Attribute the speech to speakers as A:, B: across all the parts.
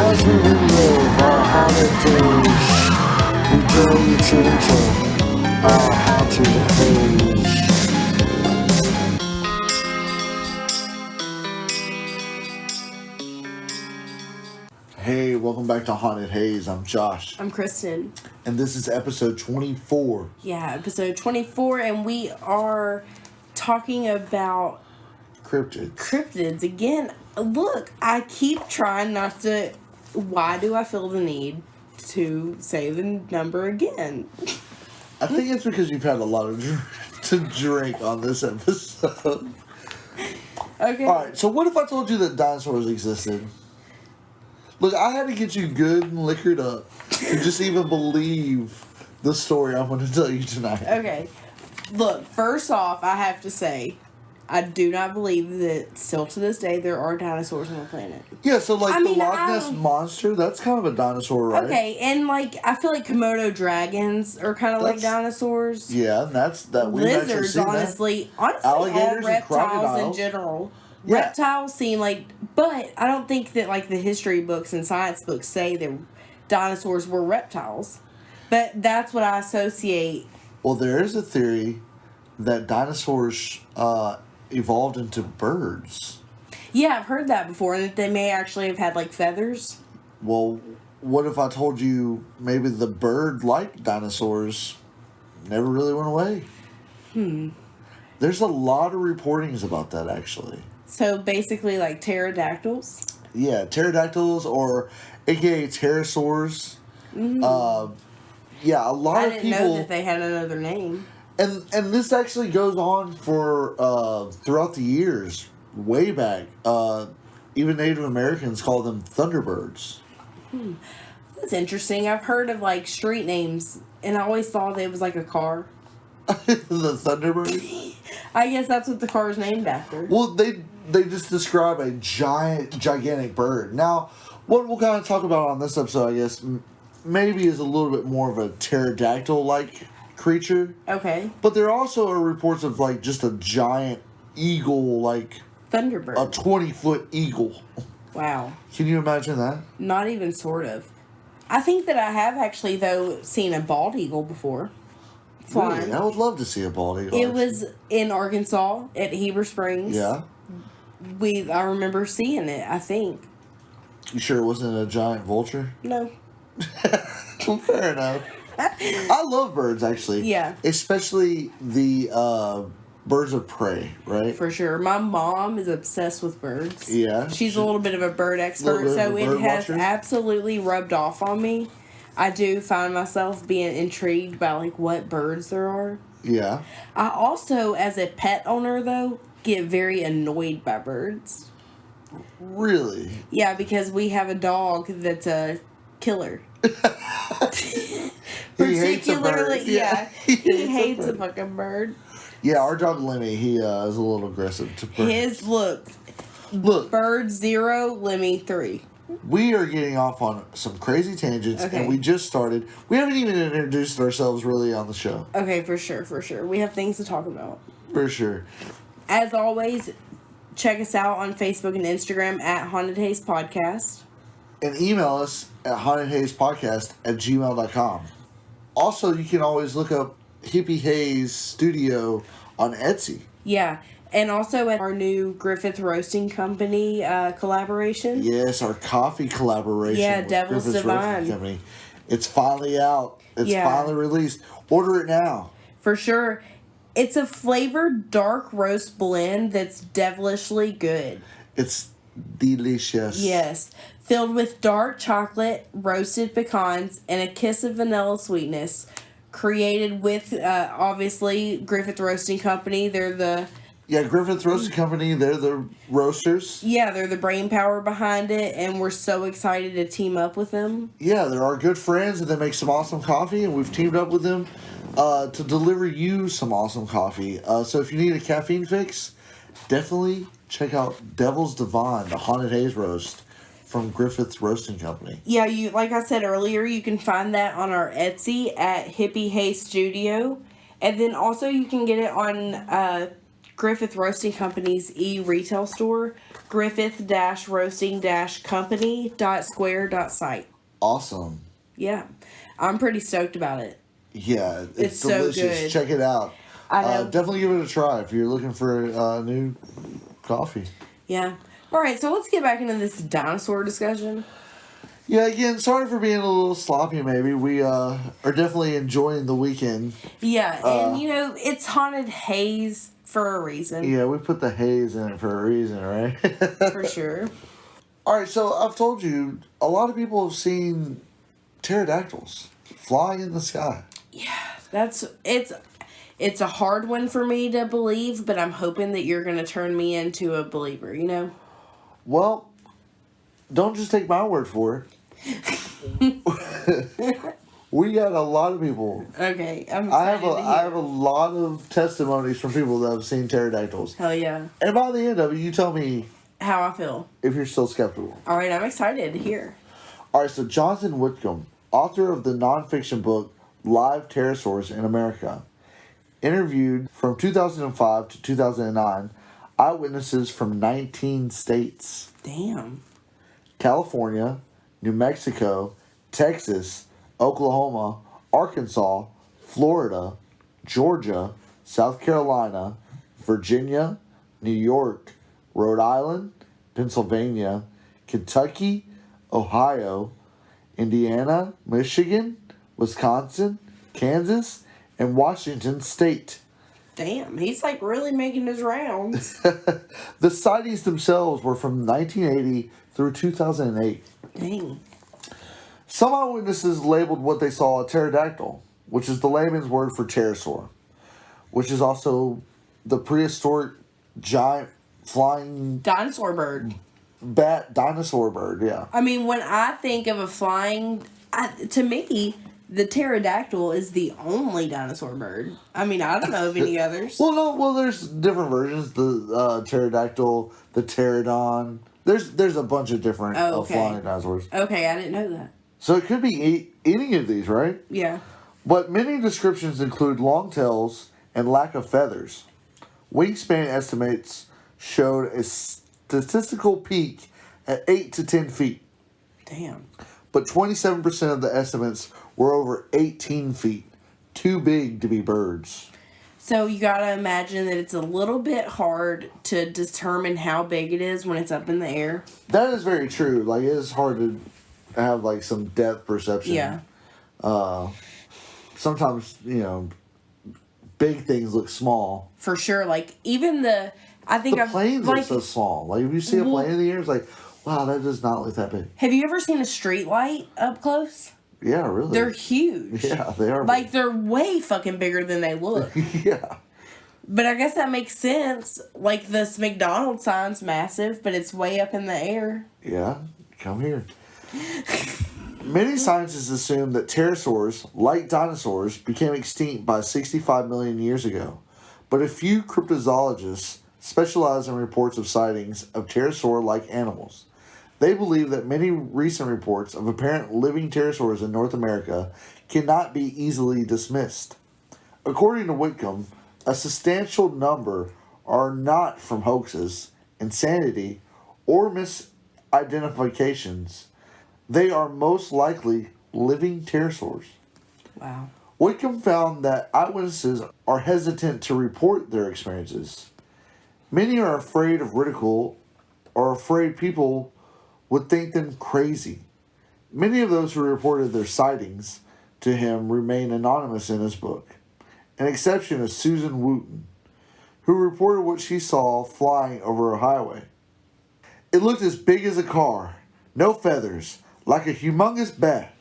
A: as we relive our holidays, we dare you to enter our haunted haze. Hey, welcome back to Haunted Haze. I'm Josh.
B: I'm Kristen.
A: And this is episode 24.
B: Yeah, episode 24, and we are talking about
A: Cryptids.
B: Cryptids again. Look, I keep trying not to. Why do I feel the need to say the number again?
A: I think it's because you've had a lot to drink on this episode.
B: Okay.
A: Alright, so what if I told you that dinosaurs existed? Look, I had to get you good and liquored up to just even believe the story I'm going to tell you tonight.
B: Okay. Look, first off, I have to say, I do not believe that still to this day there are dinosaurs on the planet.
A: Yeah, so the Loch Ness Monster, that's kind of a dinosaur, right?
B: Okay, and I feel like Komodo dragons are kind of like dinosaurs.
A: Yeah, and
B: lizards, honestly,
A: alligators
B: all reptiles
A: and
B: in general.
A: Yeah.
B: Reptiles seem but I don't think that the history books and science books say that dinosaurs were reptiles. But that's what I associate.
A: Well, there is a theory that dinosaurs evolved into birds.
B: Yeah, I've heard that before, and that they may actually have had feathers.
A: Well, what if I told you maybe the bird-like dinosaurs never really went away? There's a lot of reportings about that, actually.
B: So basically, pterodactyls.
A: Yeah, pterodactyls or AKA pterosaurs.
B: Mm-hmm.
A: Yeah, a lot of people.
B: I didn't know that they had another name.
A: And this actually goes on for throughout the years, way back. Even Native Americans call them thunderbirds.
B: That's interesting. I've heard of street names, and I always thought it was a car.
A: The Thunderbird?
B: I guess that's what the car is named after.
A: Well, they just describe a gigantic bird. Now, what we'll kind of talk about on this episode, I guess, maybe is a little bit more of a pterodactyl-like creature.
B: Okay.
A: But there also are reports of just a giant eagle,
B: Thunderbird.
A: a 20-foot eagle.
B: Wow.
A: Can you imagine that?
B: Not even sort of. I think that I have actually, though, seen a bald eagle before. Flying.
A: Really? I would love to see a bald eagle.
B: It was in Arkansas at Heber Springs.
A: Yeah?
B: I remember seeing it, I think.
A: You sure it wasn't a giant vulture?
B: No.
A: Fair enough. I love birds, actually.
B: Yeah.
A: Especially the birds of prey, right?
B: For sure. My mom is obsessed with birds.
A: Yeah.
B: She's a little bit of a bird expert, so it has absolutely rubbed off on me. I do find myself being intrigued by what birds there are.
A: Yeah.
B: I also, as a pet owner, though, get very annoyed by birds.
A: Really?
B: Yeah, because we have a dog that's a killer.
A: He hates a bird.
B: Yeah. He hates a fucking bird.
A: Yeah, our dog Lemmy, he is a little aggressive to birds.
B: Look. Bird 0, Lemmy 3.
A: We are getting off on some crazy tangents, and we just started. We haven't even introduced ourselves really on the show.
B: Okay, for sure. We have things to talk about.
A: For sure.
B: As always, check us out on Facebook and Instagram at Haunted Haze Podcast.
A: And email us at hauntedhazepodcast@gmail.com. Also, you can always look up Hippie Haze Studio on Etsy.
B: Yeah. And also at our new Griffith Roasting Company collaboration.
A: Yes, our coffee collaboration.
B: Yeah,
A: with
B: Devil's
A: Griffith's
B: Divine.
A: Roasting Company. It's finally out. It's finally released. Order it now.
B: For sure. It's a flavored dark roast blend that's devilishly good.
A: It's delicious.
B: Yes. Filled with dark chocolate, roasted pecans, and a kiss of vanilla sweetness. Created with, obviously, Griffith Roasting Company. They're the...
A: Yeah, Griffith Roasting Company, they're the roasters.
B: Yeah, they're the brain power behind it, and we're so excited to team up with them.
A: Yeah, they're our good friends, and they make some awesome coffee, and we've teamed up with them to deliver you some awesome coffee. So if you need a caffeine fix, definitely check out Devil's Divine, the Haunted Haze Roast from Griffith's Roasting Company.
B: Yeah, like I said earlier, you can find that on our Etsy at Hippie Haze Studio. And then also you can get it on Griffith Roasting Company's e-retail store, griffith-roasting-company.square.site.
A: Awesome.
B: Yeah. I'm pretty stoked about it.
A: Yeah,
B: It's so
A: delicious.
B: good.
A: Check it out.
B: I know.
A: Definitely give it a try if you're looking for new coffee.
B: Yeah. All right, so let's get back into this dinosaur discussion.
A: Yeah, again, sorry for being a little sloppy. Maybe we are definitely enjoying the weekend.
B: Yeah, and it's Haunted Haze for a reason.
A: Yeah, we put the haze in it for a reason, right?
B: For sure.
A: All right, so I've told you a lot of people have seen pterodactyls flying in the sky.
B: Yeah, it's a hard one for me to believe, but I'm hoping that you're going to turn me into a believer,
A: Well, don't just take my word for it. We got a lot of people.
B: Okay, I'm
A: I
B: excited to hear.
A: have a lot of testimonies from people that have seen pterodactyls.
B: Hell yeah.
A: And by the end of it, you tell me
B: How I feel.
A: if you're still skeptical.
B: All right, I'm excited to hear.
A: All right, so Jonathan Whitcomb, author of the nonfiction book Live Pterosaurs in America, interviewed from 2005 to 2009 eyewitnesses from 19 states.
B: Damn.
A: California, New Mexico, Texas, Oklahoma, Arkansas, Florida, Georgia, South Carolina, Virginia, New York, Rhode Island, Pennsylvania, Kentucky, Ohio, Indiana, Michigan, Wisconsin, Kansas, and Washington State.
B: Damn, he's like really making his rounds.
A: The sightings themselves were from 1980 through 2008.
B: Dang.
A: Some eyewitnesses labeled what they saw a pterodactyl, which is the layman's word for pterosaur, which is also the prehistoric giant flying
B: Dinosaur bird.
A: bat dinosaur bird, yeah.
B: I mean, when I think of a flying, to me, the pterodactyl is the only dinosaur bird. I mean, I don't know of any others.
A: Well, there's different versions. The pterodactyl, the pterodon. There's a bunch of different
B: Okay.
A: flying dinosaurs.
B: Okay, I didn't know that.
A: So it could be any of these, right?
B: Yeah.
A: But many descriptions include long tails and lack of feathers. Wingspan estimates showed a statistical peak at 8 to 10 feet,
B: Damn.
A: but 27% of the estimates were over 18 feet, too big to be birds.
B: So you gotta imagine that it's a little bit hard to determine how big it is when it's up in the air.
A: That is very true. Like, it is hard to have, like, some depth perception.
B: Yeah.
A: Sometimes, big things look small.
B: For sure. Like, even I think
A: The planes
B: like,
A: look so small. Like, if you see a
B: Well-
A: plane in the air, it's like, wow, that does not look that big.
B: have you ever seen a street light up close?
A: Yeah, really.
B: They're huge.
A: Yeah, they are.
B: Like, they're way fucking bigger than they look.
A: Yeah.
B: But I guess that makes sense. Like, this McDonald's sign's massive, but it's way up in the air.
A: Yeah, come here. Many scientists assume that pterosaurs, like dinosaurs, became extinct by 65 million years ago. But a few cryptozoologists specialize in reports of sightings of pterosaur-like animals. They believe that many recent reports of apparent living pterosaurs in North America cannot be easily dismissed. According to Whitcomb, a substantial number are not from hoaxes, insanity, or misidentifications. They are most likely living pterosaurs.
B: Wow.
A: Whitcomb found that eyewitnesses are hesitant to report their experiences. Many are afraid of ridicule or afraid people would think them crazy. Many of those who reported their sightings to him remain anonymous in his book. An exception is Susan Wooten, who reported what she saw flying over a highway. It looked as big as a car, no feathers, like a humongous bat.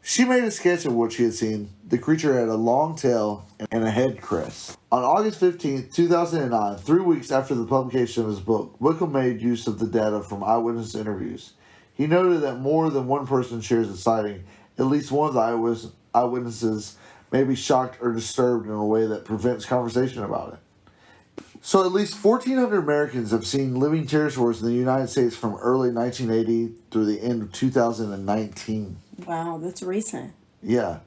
A: She made a sketch of what she had seen. The creature had a long tail and a head crest. On August 15, 2009, 3 weeks after the publication of his book, Whitcomb made use of the data from eyewitness interviews. He noted that more than one person shares a sighting. At least one of the eyewitnesses may be shocked or disturbed in a way that prevents conversation about it. So at least 1,400 Americans have seen living pterosaurs in the United States from early 1980 through the end of 2019.
B: Wow, that's recent.
A: Yeah.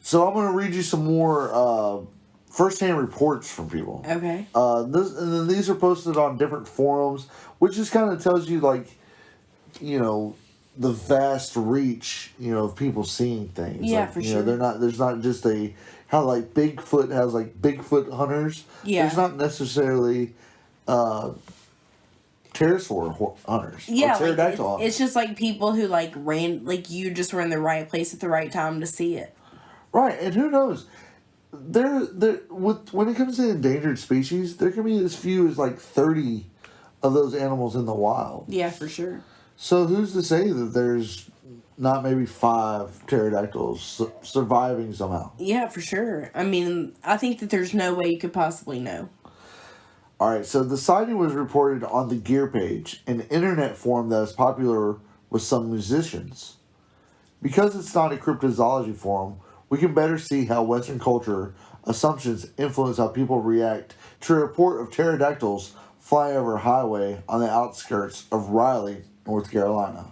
A: So I'm going to read you some more firsthand reports from people.
B: Okay.
A: And then these are posted on different forums, which just kind of tells you, like, you know, the vast reach, you know, of people seeing things.
B: Yeah,
A: like,
B: for
A: you
B: sure.
A: know, there's not just how like Bigfoot has like Bigfoot hunters.
B: Yeah.
A: There's not necessarily pterosaur hunters.
B: Yeah,
A: or pterodactyl
B: like
A: hunters.
B: it's just like people who like you just were in the right place at the right time to see it.
A: Right, and who knows? When it comes to endangered species, there can be as few as like 30 of those animals in the wild.
B: Yeah, for sure.
A: So who's to say that there's not maybe 5 pterodactyls surviving somehow?
B: Yeah, for sure. I mean, I think that there's no way you could possibly know.
A: All right, so the sighting was reported on the Gear page, an internet forum that is popular with some musicians. Because it's not a cryptozoology forum, we can better see how Western culture assumptions influence how people react to a report of pterodactyls flying over a highway on the outskirts of Raleigh, North Carolina.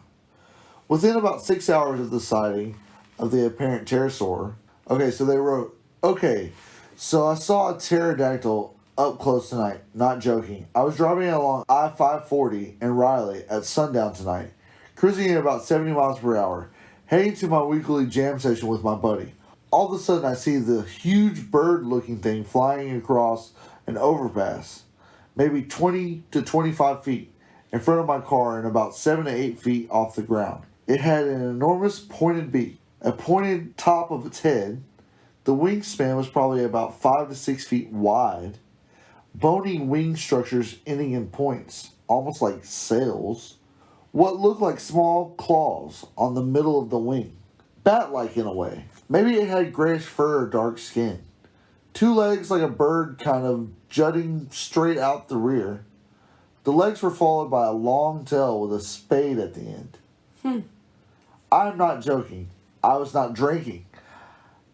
A: Within about 6 hours of the sighting of the apparent pterosaur, so they wrote, so I saw a pterodactyl up close tonight, not joking. I was driving along I-540 in Raleigh at sundown tonight, cruising at about 70 miles per hour, heading to my weekly jam session with my buddy. All of a sudden I see the huge bird-looking thing flying across an overpass, maybe 20 to 25 feet, in front of my car and about 7 to 8 feet off the ground. It had an enormous pointed beak, a pointed top of its head. The wingspan was probably about 5 to 6 feet wide, bony wing structures ending in points, almost like sails. What looked like small claws on the middle of the wing, bat-like in a way. Maybe it had grayish fur or dark skin. 2 legs like a bird kind of jutting straight out the rear. The legs were followed by a long tail with a spade at the end. I'm not joking. I was not drinking.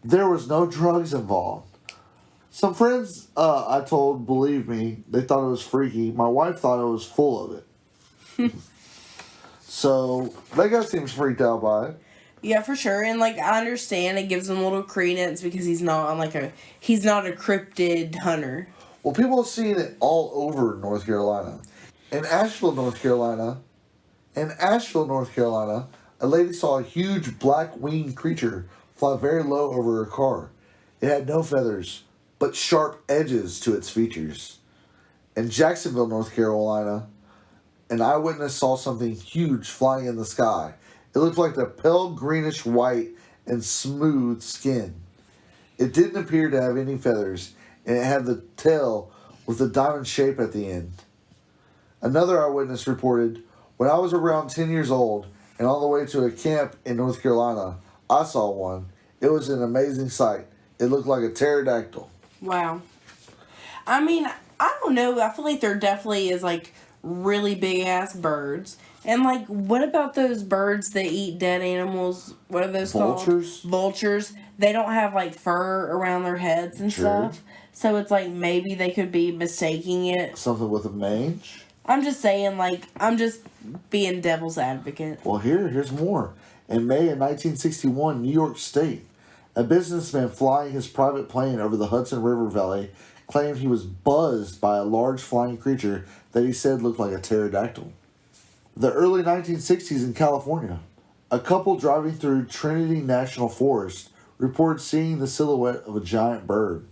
A: There was no drugs involved. Some friends I told believed me. They thought it was freaky. My wife thought I was full of it. So that guy seems freaked out by it.
B: Yeah, for sure. And like I understand it gives him a little credence because he's not a cryptid hunter.
A: Well, people have seen it all over North Carolina. In Asheville, North Carolina, a lady saw a huge black-winged creature fly very low over her car. It had no feathers, but sharp edges to its features. In Jacksonville, North Carolina, an eyewitness saw something huge flying in the sky. It looked like a pale greenish white and smooth skin. It didn't appear to have any feathers, and it had the tail with a diamond shape at the end. Another eyewitness reported, when I was around 10 years old and on the way to a camp in North Carolina, I saw one. It was an amazing sight. It looked like a pterodactyl.
B: Wow. I mean, I don't know. I feel like there definitely is like really big ass birds. And like, what about those birds that eat dead animals? What are those
A: Vultures?
B: called? Vultures. They don't have like fur around their heads and stuff. So it's like maybe they could be mistaking it.
A: Something with a mange?
B: I'm just saying, like, I'm just being devil's advocate.
A: Well, here's more. In May of 1961, New York State, a businessman flying his private plane over the Hudson River Valley claimed he was buzzed by a large flying creature that he said looked like a pterodactyl. The early 1960s in California, a couple driving through Trinity National Forest reported seeing the silhouette of a giant bird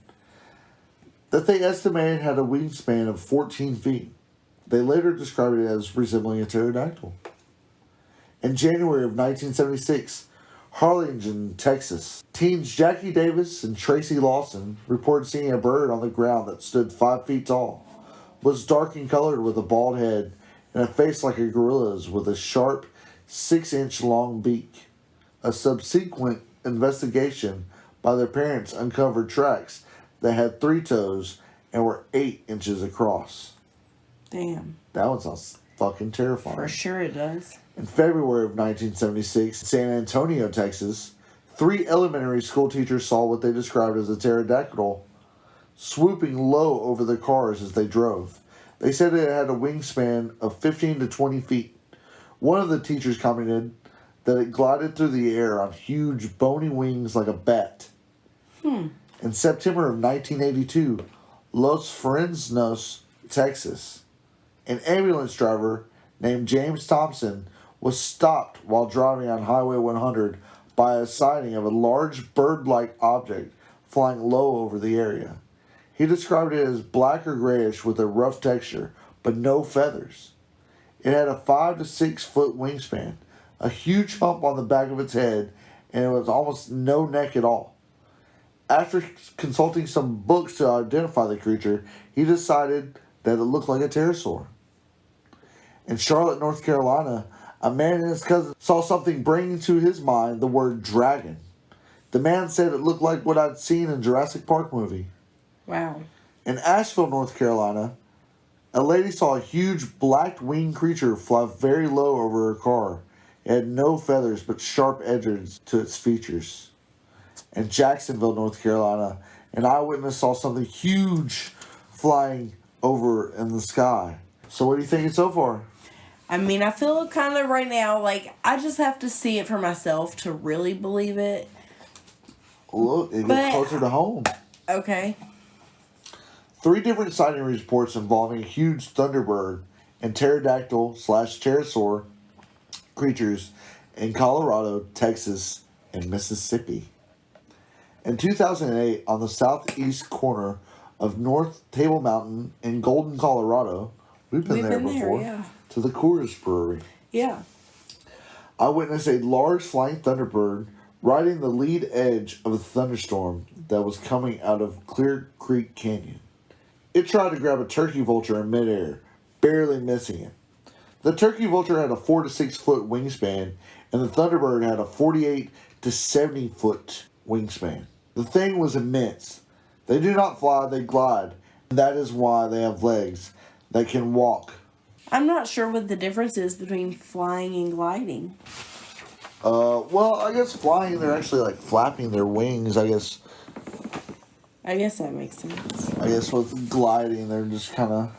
A: that they estimated had a wingspan of 14 feet. They later described it as resembling a pterodactyl. In January of 1976, Harlingen, Texas, teens Jackie Davis and Tracy Lawson reported seeing a bird on the ground that stood 5 feet tall, was dark in color with a bald head and a face like a gorilla's with a sharp 6-inch long beak. A subsequent investigation by their parents uncovered tracks that had 3 toes and were 8 inches across.
B: Damn.
A: That one sounds fucking terrifying.
B: For sure it does.
A: In February of 1976, in San Antonio, Texas, 3 elementary school teachers saw what they described as a pterodactyl swooping low over the cars as they drove. They said it had a wingspan of 15 to 20 feet. One of the teachers commented that it glided through the air on huge bony wings like a bat. And In September of 1982, Los Fresnos, Texas, an ambulance driver named James Thompson was stopped while driving on Highway 100 by a sighting of a large bird-like object flying low over the area. He described it as black or grayish with a rough texture, but no feathers. It had a 5 to 6 foot wingspan, a huge hump on the back of its head, and it was almost no neck at all. After consulting some books to identify the creature, he decided that it looked like a pterosaur. In Charlotte, North Carolina, a man and his cousin saw something bringing to his mind the word dragon. The man said it looked like what I'd seen in Jurassic Park movie.
B: Wow.
A: In Asheville, North Carolina, a lady saw a huge black-winged creature fly very low over her car. It had no feathers but sharp edges to its features. In Jacksonville, North Carolina, an eyewitness saw something huge flying over in the sky. So what are you thinking so far?
B: I mean, I feel kind of right now like I just have to see it for myself to really believe it.
A: Look, it
B: But-
A: gets closer to home.
B: Okay.
A: 3 different sighting reports involving a huge thunderbird and pterodactyl/pterosaur creatures in Colorado, Texas, and Mississippi. In 2008, on the southeast corner of North Table Mountain in Golden, Colorado, we've been there before,
B: yeah.
A: to the Coors Brewery.
B: Yeah.
A: I witnessed a large flying thunderbird riding the lead edge of a thunderstorm that was coming out of Clear Creek Canyon. It tried to grab a turkey vulture in midair, barely missing it. The turkey vulture had a 4 to 6 foot wingspan, and the thunderbird had a 48 to 70 foot wingspan. The thing was immense. They do not fly, they glide, and that is why they have legs that can walk.
B: I'm not sure what the difference is between flying and gliding.
A: Well, I guess flying, they're actually like flapping their wings. I guess
B: that makes sense.
A: with gliding, they're just kind of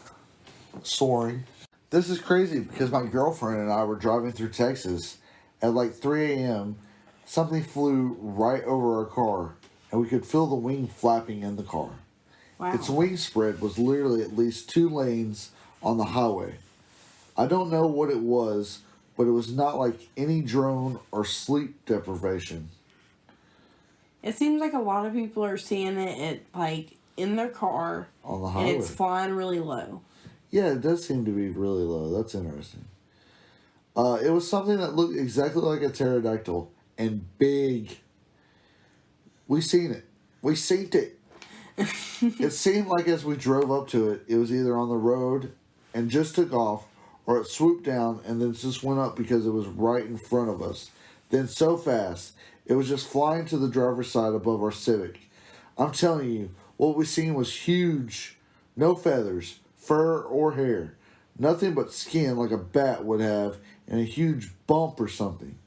A: soaring. This is crazy because my girlfriend and I were driving through Texas at like 3 a.m. Something flew right over our car, and we could feel the wing flapping in the car.
B: Wow.
A: Its wing spread was literally at least 2 lanes on the highway. I don't know what it was, but it was not like any drone or sleep deprivation.
B: It seems like a lot of people are seeing it at, like, in their car,
A: On the
B: and
A: highway.
B: it's flying really low.
A: Yeah, it does seem to be really low. That's interesting. It was something that looked exactly like a pterodactyl and big. We seen it. We synced it. It seemed like as we drove up to it, it was either on the road and just took off, or it swooped down and then just went up because it was right in front of us. Then so fast, it was just flying to the driver's side above our Civic. I'm telling you, what we seen was huge. No feathers, fur, or hair. Nothing but skin like a bat would have, and a huge bump or something.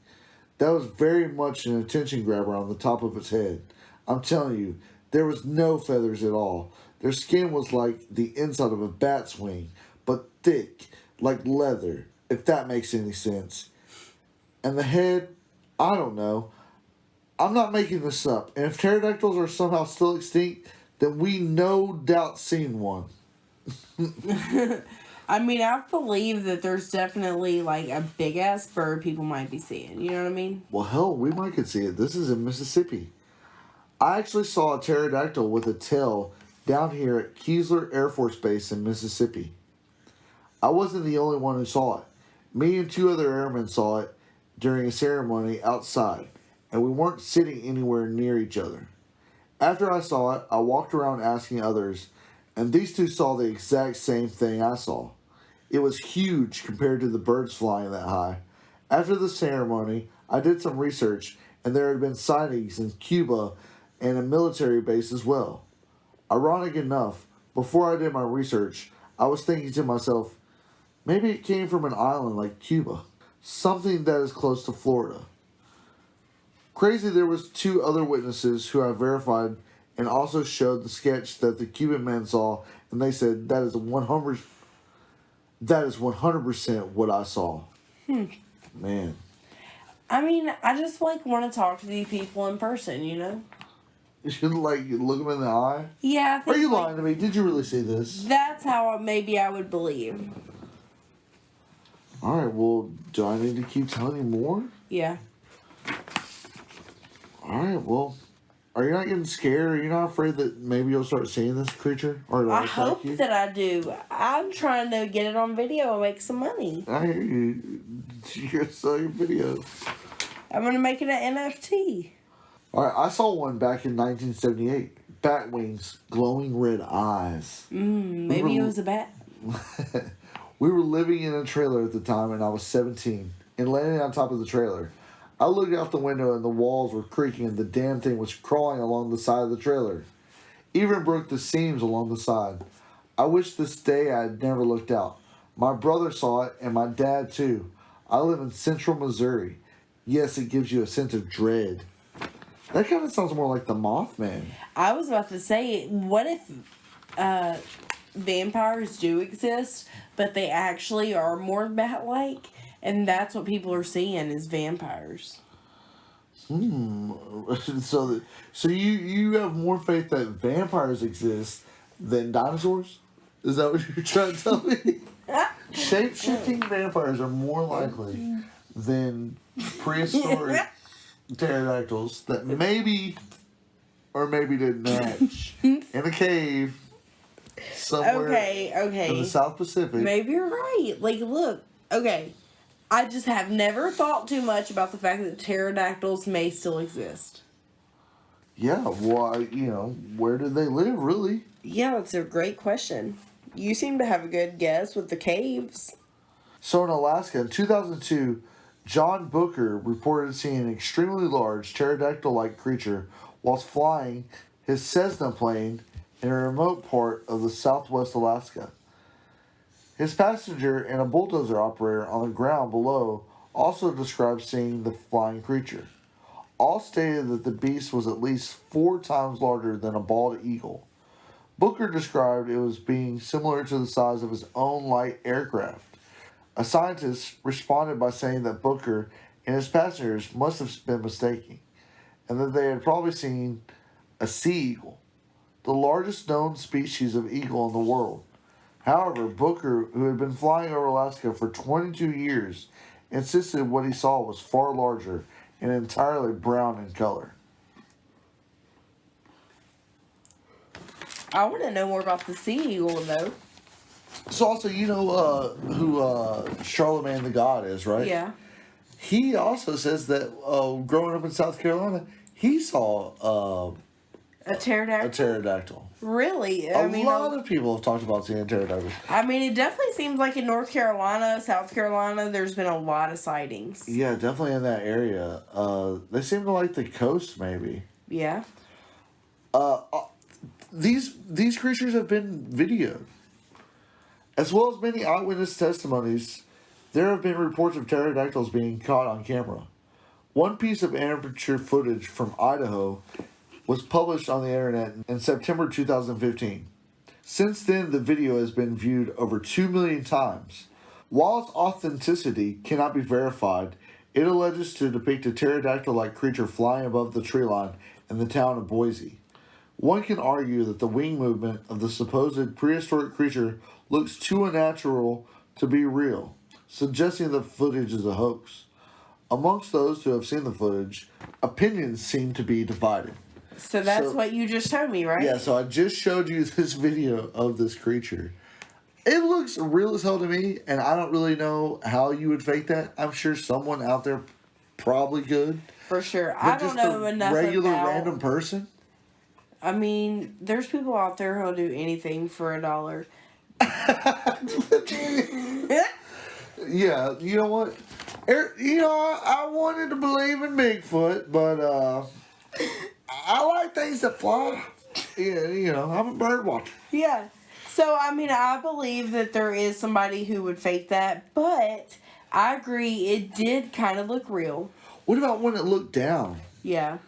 A: That was very much an attention grabber on the top of its head. I'm telling you, there was no feathers at all. Their skin was like the inside of a bat's wing, but thick, like leather, if that makes any sense. And the head, I don't know. I'm not making this up. And if pterodactyls are somehow still extinct, then we no doubt seen one.
B: I mean, I believe that there's definitely, like, a big-ass bird people might be seeing. You know what I mean?
A: Well, hell, we might could see it. This is in Mississippi. I actually saw a pterodactyl with a tail down here at Keesler Air Force Base in Mississippi. I wasn't the only one who saw it. Me and 2 other airmen saw it during a ceremony outside, and we weren't sitting anywhere near each other. After I saw it, I walked around asking others, and these 2 saw the exact same thing I saw. It was huge compared to the birds flying that high. After the ceremony, I did some research, and there had been sightings in Cuba and a military base as well. Ironic enough, before I did my research, I was thinking to myself, maybe it came from an island like Cuba, something that is close to Florida. Crazy, there was 2 other witnesses who I verified and also showed the sketch that the Cuban men saw, and they said that is 100% what I saw. Man.
B: I mean, I just, like, want to talk to these people in person, you know?
A: You should like look them in the eye.
B: Yeah, I think
A: Are you
B: like,
A: lying to me? Did you really see this?
B: that's how maybe I would believe.
A: All right. Well, do I need to keep telling you more?
B: Yeah.
A: All right. Well, are you not getting scared? Are you not afraid that maybe you'll start seeing this creature or it'll
B: I
A: attack
B: hope
A: you?
B: that I do. I'm trying to get it on video and make some money.
A: I hear you. You're gonna sell your videos.
B: I'm gonna make it an NFT.
A: All right. I saw one back in 1978. Bat wings, glowing red eyes.
B: Maybe it was a bat.
A: We were living in a trailer at the time, and I was 17. And landing on top of the trailer, I looked out the window, and the walls were creaking, and the damn thing was crawling along the side of the trailer. Even broke the seams along the side. I wish this day I had never looked out. My brother saw it, and my dad too. I live in central Missouri. Yes, it gives you a sense of dread. That kind of sounds more like the Mothman.
B: I was about to say, what if vampires do exist, but they actually are more bat-like, and that's what people are seeing is vampires?
A: So you have more faith that vampires exist than dinosaurs? Is that what you're trying to tell me? Shape-shifting vampires are more likely than prehistoric pterodactyls that maybe or maybe didn't hatch in a cave somewhere in the
B: Okay.
A: South Pacific.
B: Maybe you're right. Like, look, okay. I just have never thought too much about the fact that pterodactyls may still exist.
A: Yeah, well, where do they live, really?
B: Yeah, that's a great question. You seem to have a good guess with the caves.
A: So in Alaska, in 2002, John Booker reported seeing an extremely large pterodactyl-like creature whilst flying his Cessna plane in a remote part of the southwest Alaska. His passenger and a bulldozer operator on the ground below also described seeing the flying creature. All stated that the beast was at least 4 times larger than a bald eagle. Booker described it as being similar to the size of his own light aircraft. A scientist responded by saying that Booker and his passengers must have been mistaken, and that they had probably seen a sea eagle, the largest known species of eagle in the world. However, Booker, who had been flying over Alaska for 22 years, insisted what he saw was far larger and entirely brown in color.
B: I want to know more about the sea eagle, though.
A: So also, you know who Charlemagne the God is, right?
B: Yeah.
A: He also says that growing up in South Carolina, he saw
B: A pterodactyl?
A: a pterodactyl.
B: Really?
A: A lot of people have talked about seeing pterodactyls.
B: I mean, it definitely seems like in North Carolina, South Carolina, there's been a lot of sightings.
A: Yeah, definitely in that area. They seem to like the coast, maybe.
B: Yeah.
A: These creatures have been videoed. As well as many eyewitness testimonies, there have been reports of pterodactyls being caught on camera. One piece of amateur footage from Idaho was published on the internet in September 2015. Since then, the video has been viewed over 2 million times. While its authenticity cannot be verified, it alleges to depict a pterodactyl-like creature flying above the tree line in the town of Boise. One can argue that the wing movement of the supposed prehistoric creature looks too unnatural to be real, suggesting the footage is a hoax. Amongst those who have seen the footage, opinions seem to be divided.
B: So that's what you just showed me, right?
A: Yeah, so I just showed you this video of this creature. It looks real as hell to me, and I don't really know how you would fake that. I'm sure someone out there probably could.
B: For sure.
A: But
B: I don't
A: just
B: know
A: a
B: enough
A: regular
B: about...
A: random person?
B: I mean, there's people out there who'll do anything for $1.
A: Yeah, you know what? I wanted to believe in Bigfoot, but I like things that fly. Yeah, I'm a bird watcher.
B: Yeah. So, I mean, I believe that there is somebody who would fake that, but I agree, it did kind of look real.
A: What about when it looked down
B: Yeah.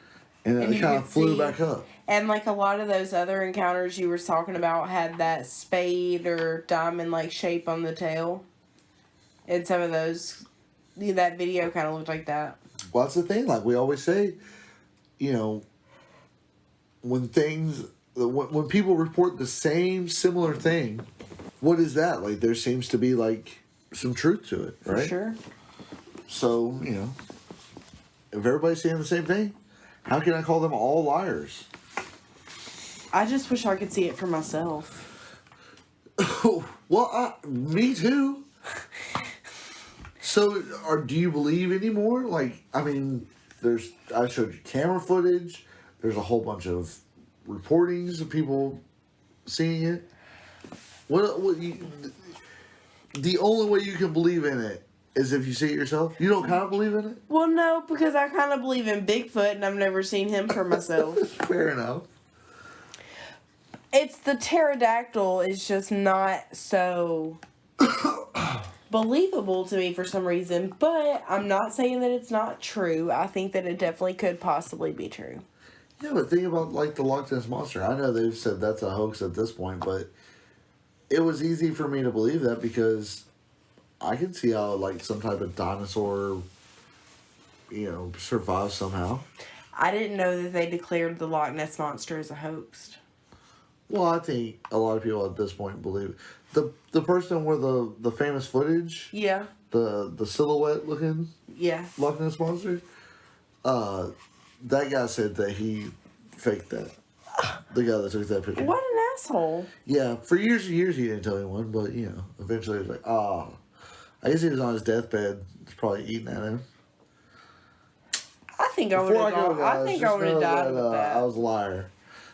A: and
B: And
A: it
B: you
A: kind of
B: could
A: flew
B: see-
A: back up?
B: And like a lot of those other encounters you were talking about had that spade or diamond like shape on the tail. And some of those, that video kind of looked like that.
A: Well, that's the thing. Like we always say, when people report the same similar thing, what is that? Like, there seems to be, like, some truth to it, right?
B: For sure.
A: So, if everybody's saying the same thing, how can I call them all liars?
B: I just wish I could see it for myself.
A: Well, me too. So, do you believe anymore? Like, I mean, I showed you camera footage. There's a whole bunch of reportings of people seeing it. The only way you can believe in it is if you see it yourself. You don't kind of believe in it?
B: Well, no, because I kind of believe in Bigfoot, and I've never seen him for myself.
A: Fair enough.
B: It's the pterodactyl is just not so believable to me for some reason, but I'm not saying that it's not true. I think that it definitely could possibly be true.
A: Yeah, but think about, like, the Loch Ness Monster. I know they've said that's a hoax at this point, but it was easy for me to believe that because I can see how, like, some type of dinosaur, survives somehow.
B: I didn't know that they declared the Loch Ness Monster as a hoax.
A: Well, I think a lot of people at this point believe the person with the famous footage,
B: Yeah.
A: the silhouette looking
B: Yeah.
A: Loch Ness Monster, that guy said that he faked that. The guy that took that picture.
B: What an asshole.
A: Yeah, for years and years he didn't tell anyone, but eventually he was like, I guess he was on his deathbed, was probably eating at him.
B: I think I would have
A: guys,
B: died with that.
A: I was a liar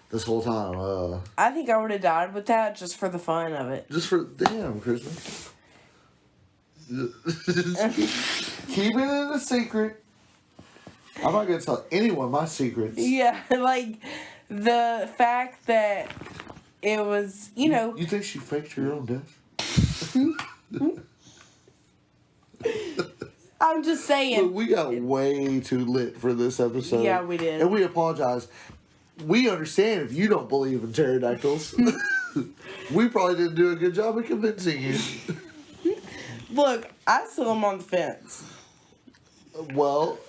A: this whole time.
B: I think I would have died with that just for the fun of it.
A: Just for damn Christmas. Keep it a secret. I'm not gonna tell anyone my secrets.
B: Yeah, like the fact that it was,
A: You think she faked her own death?
B: I'm just saying.
A: Look, we got way too lit for this episode.
B: Yeah, we did.
A: And we apologize. We understand if you don't believe in pterodactyls. We probably didn't do a good job of convincing you.
B: Look, I still am on the fence.
A: Well,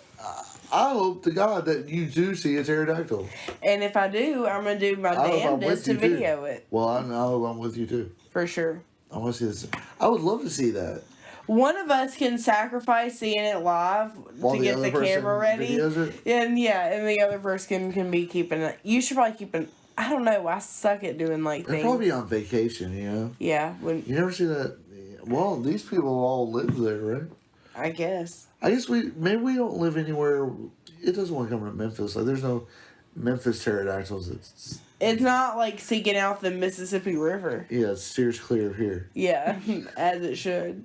A: I hope to God that you do see a pterodactyl.
B: And if I do, I'm going to do my
A: I hope I'm
B: damnedest
A: with
B: to
A: you, too.
B: video it.
A: Well, I know I'm with you too.
B: For sure.
A: I want to see this. I would love to see that.
B: One of us can sacrifice seeing it live
A: While
B: to
A: the
B: get
A: other
B: the
A: person
B: camera ready.
A: videos it?
B: And the other person can be keeping it. You should probably keep it. I don't know. I suck at doing like
A: They're
B: things.
A: probably on vacation,
B: Yeah, when
A: You never see that. Well, these people all live there, right?
B: I guess.
A: I guess maybe we don't live anywhere. It doesn't want to come to Memphis. Like, there's no Memphis pterodactyls.
B: It's not like seeking out the Mississippi River.
A: It steers clear of here.
B: Yeah, as it should.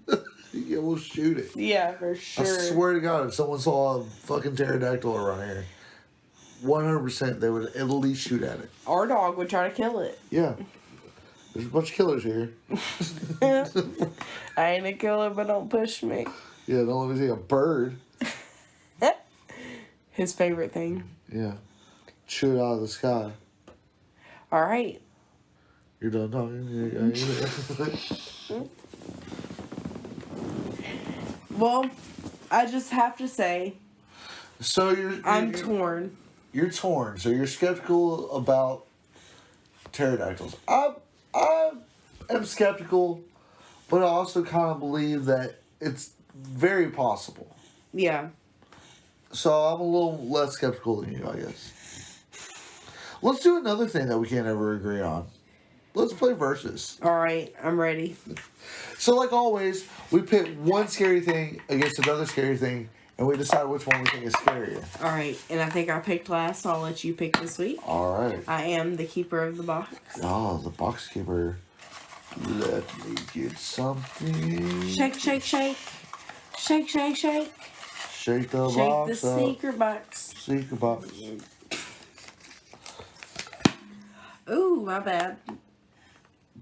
A: Yeah, we'll shoot it.
B: Yeah, for sure.
A: I swear to God, if someone saw a fucking pterodactyl around here, 100% they would at least shoot at it.
B: Our dog would try to kill it.
A: Yeah. There's a bunch of killers here.
B: I ain't a killer, but don't push me.
A: Yeah, don't let me see a bird.
B: His favorite thing.
A: Yeah. Shoot it out of the sky.
B: All right.
A: You're done talking?
B: Well, I just have to say,
A: So
B: I'm torn.
A: You're torn. So you're skeptical about pterodactyls. I am skeptical, but I also kind of believe that it's very possible.
B: Yeah.
A: So I'm a little less skeptical than you, I guess. Let's do another thing that we can't ever agree on. Let's play versus.
B: All right. I'm ready.
A: So, like always, we pit one scary thing against another scary thing, and we decide which one we think is scarier.
B: All right. And I think I picked last, so I'll let you pick this week.
A: All right.
B: I am the keeper of the box.
A: Oh, the box keeper. Let me get something.
B: Shake, shake, shake. Shake, shake, shake.
A: Shake the
B: Shake
A: box
B: the
A: up.
B: secret box.
A: Secret box.
B: Ooh, my bad.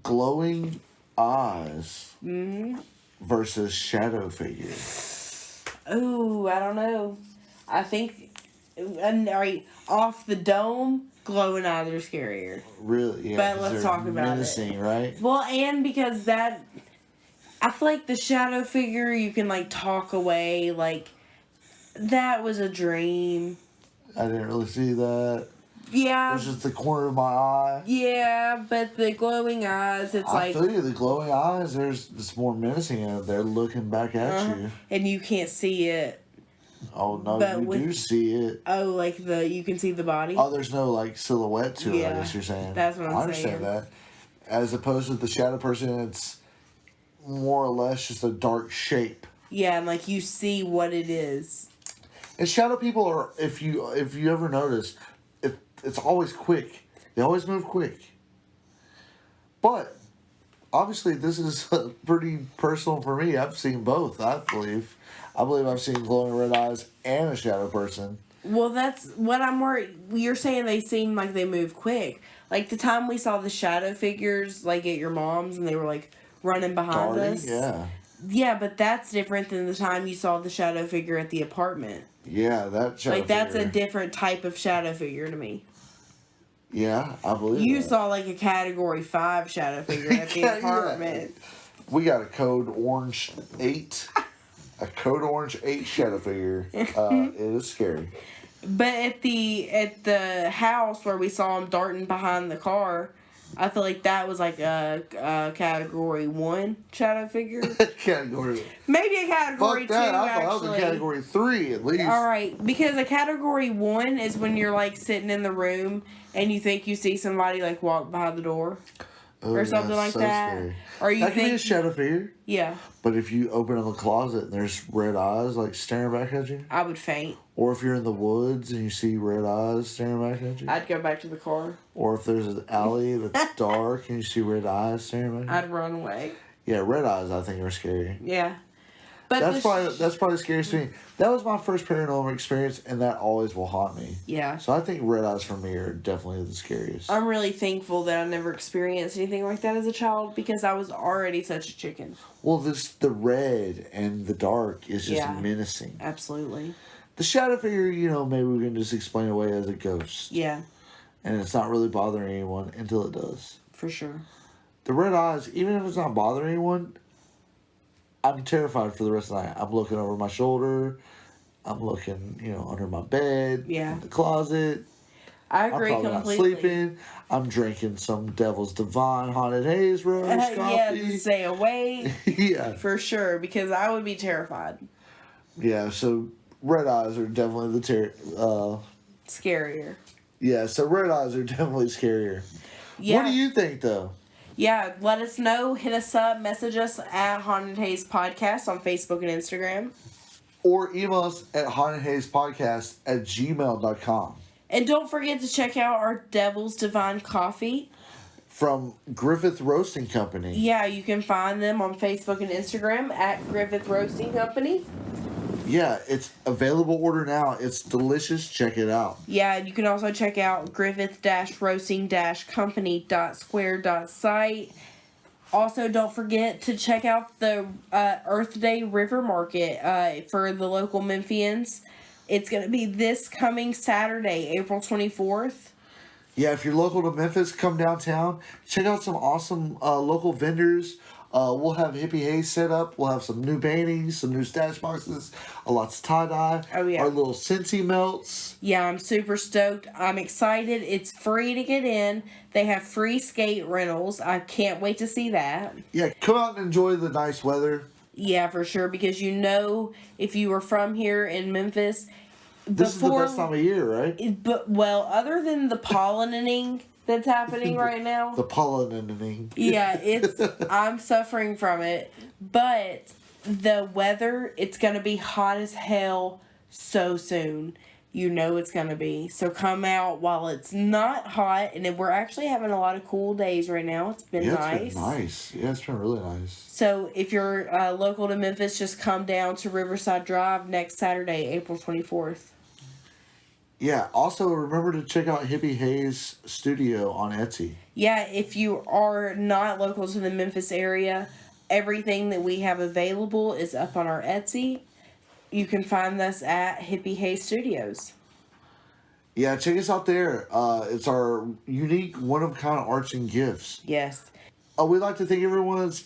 A: Glowing eyes
B: Mm-hmm.
A: versus shadow figure.
B: Ooh, I don't know. I think, right, off the dome, glowing eyes are scarier.
A: Really? Yeah.
B: But
A: 'cause
B: let's
A: they're
B: talk about it.
A: menacing, right?
B: Well, and because that, I feel like the shadow figure, you can, like, talk away, like, that was a dream.
A: I didn't really see that.
B: Yeah.
A: Which is the corner of my eye.
B: Yeah, but the glowing eyes, it's
A: I
B: like.
A: feel you. The glowing eyes. It's more menacing. They're looking back at you.
B: And you can't see it.
A: Oh no,
B: But
A: you do see it.
B: Oh, like you can see the body?
A: Oh, there's no like silhouette to it. I
B: Yeah,
A: guess you're saying.
B: that's what I'm
A: I understand
B: saying.
A: that. As opposed to the shadow person, it's more or less just a dark shape.
B: Yeah, and like you see what it is.
A: And shadow people are, if you ever notice, it's always quick. They always move quick. But obviously, this is pretty personal for me. I've seen both. I believe I've seen glowing red eyes and a shadow person.
B: Well, that's what I'm worried. You're saying they seem like they move quick. Like the time we saw the shadow figures, like at your mom's, and they were like running behind
A: Darting,
B: us.
A: yeah.
B: Yeah, but that's different than the time you saw the shadow figure at the apartment.
A: Yeah, that shadow
B: Like that's
A: figure.
B: a different type of shadow figure to me.
A: Yeah, I believe
B: You
A: that.
B: saw like a category 5 shadow figure at the
A: Yeah.
B: apartment.
A: We got a code orange 8. A code orange 8 shadow figure. It is scary.
B: But at the house where we saw him darting behind the car, I feel like that was like a category 1 shadow figure.
A: Category.
B: Maybe a category
A: Fuck that.
B: 2
A: I thought that was a
B: actually.
A: category 3 at least.
B: All right, because a category 1 is when you're like sitting in the room and you think you see somebody like walk by the door
A: Oh,
B: or something like
A: so
B: that.
A: Scary.
B: Or you
A: That can be a
B: think
A: shadow figure.
B: yeah,
A: But if you open up a closet and there's red eyes like staring back at you,
B: I would faint.
A: or if you're in the woods and you see red eyes staring back at you,
B: I'd go back to the car.
A: or if there's an alley that's dark and you see red eyes staring back at you.
B: I'd run away.
A: Yeah, red eyes I think are scary.
B: Yeah. But
A: That's probably the scariest thing. That was my first paranormal experience, and that always will haunt me.
B: yeah.
A: So I think red eyes for me are definitely the scariest.
B: I'm really thankful that I never experienced anything like that as a child because I was already such a chicken.
A: Well, the red and the dark is just
B: Yeah.
A: menacing.
B: Absolutely.
A: The shadow figure, maybe we can just explain away as a ghost.
B: Yeah,
A: And it's not really bothering anyone until it does.
B: for sure.
A: The red eyes, even if it's not bothering anyone, I'm terrified for the rest of the night. I'm looking over my shoulder. I'm looking, under my bed.
B: Yeah.
A: In the closet.
B: I
A: I'm
B: agree
A: probably
B: completely.
A: not sleeping. I'm drinking some Devil's Divine Haunted Haze Rose
B: Yeah,
A: coffee.
B: to stay away
A: Yeah.
B: for sure because I would be terrified.
A: Yeah, so red eyes are definitely
B: Scarier.
A: yeah, so red eyes are definitely scarier.
B: Yeah.
A: What do you think, though?
B: Yeah, let us know. Hit us up. Message us at Haunted Haze Podcast on Facebook and Instagram.
A: Or email us at hauntedhazepodcast@gmail.com.
B: And don't forget to check out our Devil's Divine Coffee.
A: From Griffith Roasting Company.
B: Yeah, you can find them on Facebook and Instagram at Griffith Roasting Company.
A: Yeah, it's available order now. It's delicious. Check it out.
B: Yeah, you can also check out griffith-roasting-company.square.site. Also, don't forget to check out the Earth Day River Market for the local Memphians. It's going to be this coming Saturday, April 24th.
A: Yeah, if you're local to Memphis, come downtown. Check out some awesome local vendors. We'll have Hippie Haze set up. We'll have some new paintings, some new stash boxes, lots of tie-dye.
B: Oh, yeah.
A: Our little Scentsy melts.
B: Yeah, I'm super stoked. I'm excited. It's free to get in. They have free skate rentals. I can't wait to see that.
A: Yeah, come out and enjoy the nice weather.
B: Yeah, for sure. Because if you were from here in Memphis,
A: This is the best time of year, right?
B: Other than the pollinating that's happening right now.
A: The pollinating.
B: Yeah, I'm suffering from it. But the weather, it's going to be hot as hell so soon. It's going to be. So come out while it's not hot. And we're actually having a lot of cool days right now. It's been nice.
A: It's been nice. Yeah, it's been really nice.
B: So if you're local to Memphis, just come down to Riverside Drive next Saturday, April 24th.
A: Yeah, also remember to check out Hippie Haze Studio on Etsy.
B: Yeah, if you are not local to the Memphis area, everything that we have available is up on our Etsy. You can find us at Hippie Haze Studios.
A: Yeah, check us out there. It's our unique, one-of-a-kind arts and gifts.
B: Yes.
A: We'd like to thank everyone that's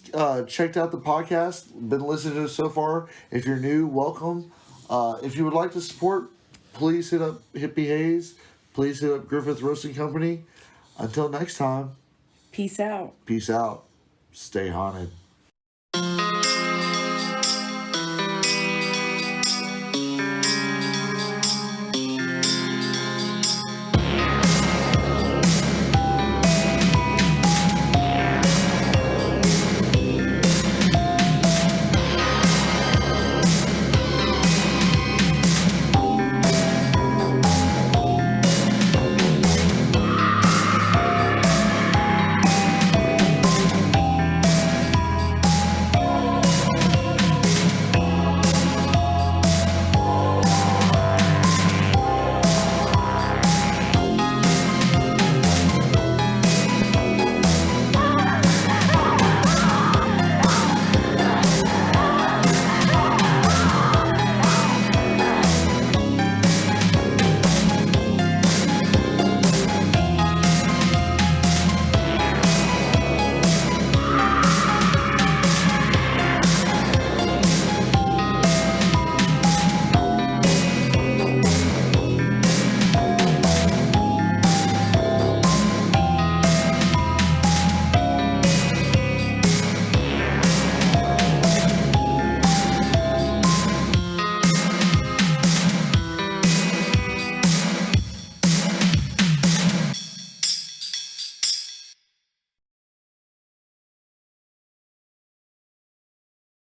A: checked out the podcast, been listening to us so far. If you're new, welcome. If you would like to support, please hit up Hippie Haze. please hit up Griffith Roasting Company. Until next time,
B: Peace out.
A: peace out. Stay haunted.